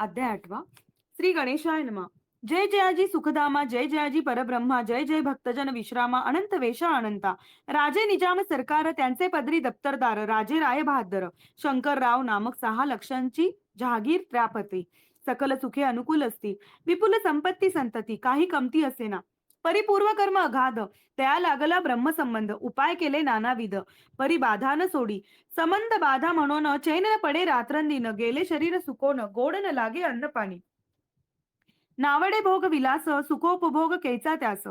अध्याय 8वा. श्री गणेशाय नमः. जय जयाजी सुखधामा, जय जयाजी परब्रह्मा, जय जय भक्तजन विश्रामा, अनंत वेशा अनंता. राजे निजाम सरकार, त्यांचे पदरी दप्तरदार, राजे राय बहादर, शंकरराव नामक 6 लक्षांची जहागीर त्यापती. सकल सुखे अनुकूल असती, विपुल संपत्ती संतती, काही कमती असेना. परिपूर्व कर्म अगाध, त्या लागला ब्रह्मसंबंध, उपाय केले नानाविध, परी बाधा न सोडी. संबंध बाधा म्हणून चैन न पडे रात्रंदिन, गेले शरीर सुकोन, गोड न लागे अन्न पाणी. नावडे भोग विलास, सुखोपभोग कैचा त्यास.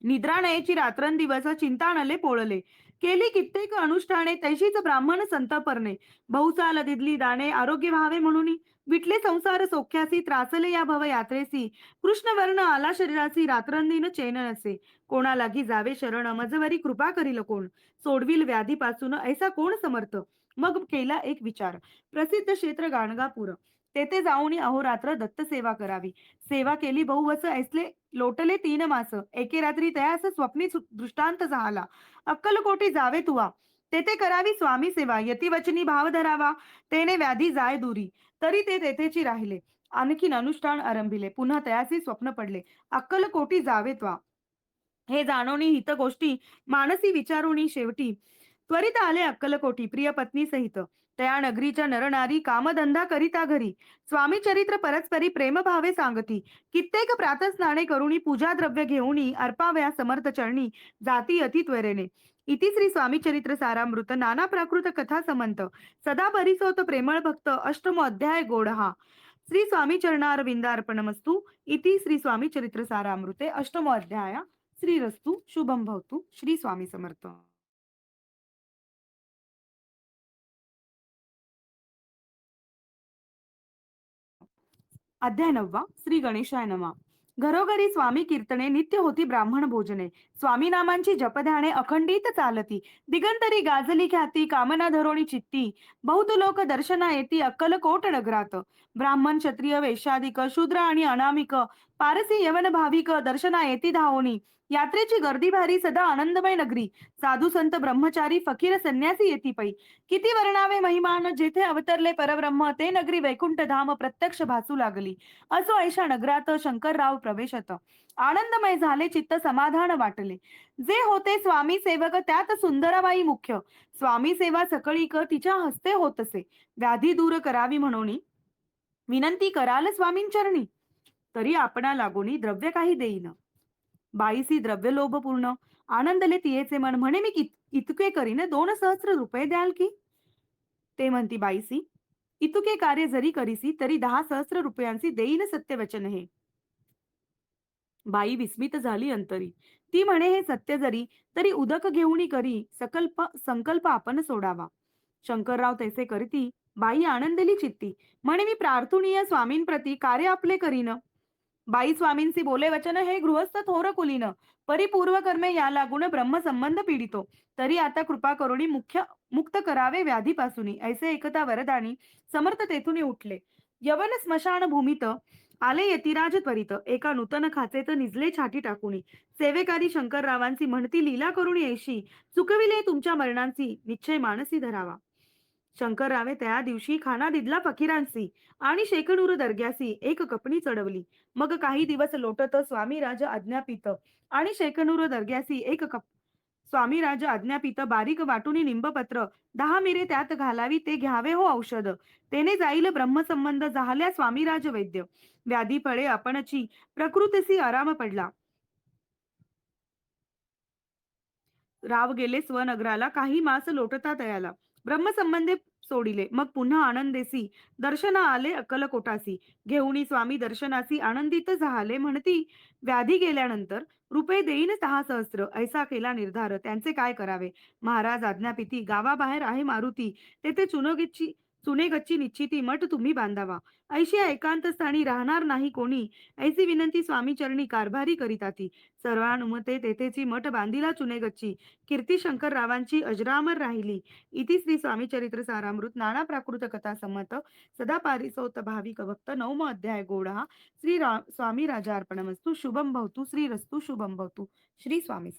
निद्रा नयेची रात्रंदिवस, चिंता नले पोळले. केली कित्येक अनुष्ठाने, तैशीच ब्राह्मण संत परणे. बहुसाल दिदली दाणे, आरोग्य व्हावे म्हणून. विटले संसार सौख्यासी, त्रासले या भव यात्रेसी. कृष्ण वर्ण आला शरीरासी, रात्रंदिन चैन नसे. कोणा लागी जावे शरण, मजवरी कृपा करील कोण. सोडविल व्याधीपासून, ऐसा कोण समर्थ. मग केला एक विचार, प्रसिद्ध क्षेत्र गाणगापूर. तेथे जाऊन अहोरात्र दत्त सेवा करावी. सेवा केली बहुवस, ऐसले लोटले 3 मास. एके रात्री तयास स्वप्नी दृष्टांत झाला. अक्कलकोटी जावे तुवा, तेथे करावी स्वामी सेवा. यतिवचनी भाव धरावा, तेने व्याधी जाय दुरी. तरी ते तेथेची राहिले. आणखीन अनुष्ठान आरंभिले. पुन्हा तयासी स्वप्न पडले, अक्कलकोटी जावे त्वा. हे जाणोनी हित गोष्टी, मानसी विचारुनी शेवटी. त्वरित आले अक्कलकोटी, प्रिय पत्नी सहित. त्या नगरीच्या नरनारी, कामधंदा करिता घरी. स्वामी चरित्र परस्परी प्रेमभावे सांगती. कित्येक प्रातस्नाने करुणी, पूजा द्रव्य घेऊनी, अर्पाव्या समर्थ चरणी, जाती अति त्वरेने. इति श्री स्वामी चरित्र सारामृत, नाना प्राकृत कथा समंत. सदा परिसोत प्रेमळ भक्त, अष्टमो अध्याय गोडहा. श्री स्वामी चरणार विंदार्पणमस्तु. इति श्री स्वामी चरित्र सारामृते अष्टमो अध्याय. श्रीरस्तु शुभम भवतु. श्री स्वामी समर्थ. अध्याय 9वा. श्री गणेशाय नमः. घरोघरी स्वामी कीर्तने, नित्य होती ब्राह्मण भोजने. स्वामी नामांची जपध्याने अखंडित चालती. दिगंतरी गाजली ख्याती, कामना धरोणी चित्ती. बहुत लोक दर्शना येती, अक्कलकोट नगरात. ब्राह्मण क्षत्रिय वैश्याधिक, शूद्र आणि अनामिक, पारसी यवन भाविक, दर्शना येती धावोनी. यात्रेची गर्दी भारी, सदा आनंदमय नगरी. साधू संत ब्रह्मचारी, फकीर संन्यासी येती पै. किती वर्णावे महिमान, जेथे अवतरले परब्रह्म, ते नगरी वैकुंठ धाम प्रत्यक्ष भासू लागली. असो ऐशा नगरात शंकरराव प्रवेशत. आनंदमय झाले चित्त, समाधान वाटले. जे होते स्वामी सेवक, त्यात सुंदराबाई मुख्य. स्वामी सेवा सकळीक, तिच्या हस्ते होतसे. व्याधी दूर करावी म्हणून विनंती कराल स्वामींचरणी. तरी आपणा लागोनी द्रव्य काही देईन. बाईसी द्रव्य लोभ पूर्ण, आनंदले तियेचे मन. म्हणे मी इतके करीन, 2 सहस्र रुपये द्याल की. ते म्हणती बाईसी, इतके कार्य जरी करीसी, तरी 10 सहस्र रुपयांची देईन सत्यवचन हे. बाई विस्मित झाली अंतरी. ती म्हणे हे सत्य जरी, तरी उदक घेऊनी करी, संकल्प आपण सोडावा. शंकरराव तैसे करीती. बाई आनंदली चित्ती. म्हणे मी प्रार्थनीय स्वामींप्रती कार्य आपले करीन. बाई स्वामींसी बोले वचन, हे गृहस्थ थोर कुलीन. परिपूर्व कर्मे या लागून ब्रह्मसंबंध पीडितो. तरी आता कृपा करुणी मुक्त करावे व्याधीपासून. ऐसे एकता वरदानी समर्थ तेथून उठले. यवन स्मशान भूमीत आले यतिराज त्वरित. एका नूतन खाचेत निजले छाती टाकुनी. सेवेकारी शंकररावांची म्हणती, लीला करून येशी. चुकविले तुमच्या मरणांची, निश्चय मानसी धरावा. शंकररावे त्या दिवशी खाना दिदला फकीरांसी आणि शेकणूर दर्ग्यासी एक कपणी चढवली. मग काही दिवस लोटत स्वामी राज आज्ञापित आणि शेकणूर दर्ग्यासी एक कप स्वामी राज आज्ञापित बारीक वाटुनी निंबपत्र 10 मिरे त्यात घालावी, ते घ्यावे हो औषध. तेने जाईल ब्रह्मसंबंध, झाल्या स्वामीराज वैद्य. व्याधी फळे आपणची, प्रकृतीसी आराम पडला. राव गेले स्वनगराला, काही मास लोटता तयाला. ब्रह्मसंबंधे सोडिले, मग पुन्हा आनंदेसी दर्शना आले अक्कलकोटासी. घेऊनी स्वामी दर्शनासी आनंदित झाले. म्हणती, व्याधी गेल्यानंतर रुपये देईन 10 सहस्र. ऐसा केला निर्धार. त्यांचे काय करावे. महाराज आज्ञापिती. गावाबाहेर आहे मारुती, तेथे चुनेगच्ची निश्चिती. मठ तुम्ही बांधावा. ऐशी एकांत स्थानी राहणार नाही कोणी. ऐसी विनंती स्वामी चरणी कारभारी करीताती. सर्वानुमते तेथेची मठ बांधिला चुनेगच्ची. कीर्ती शंकररावांची अजरामर राहिली. इति श्री स्वामी चरित्र सारामृत, नाना प्राकृत कथा संमत, सदा पारिसोत भाविक भक्त. 9वा अध्याय गोडा. स्वामी राजार्पणमस्तु. शुभम भवतु. श्रीरस्तु शुभम भवतु. श्री स्वामी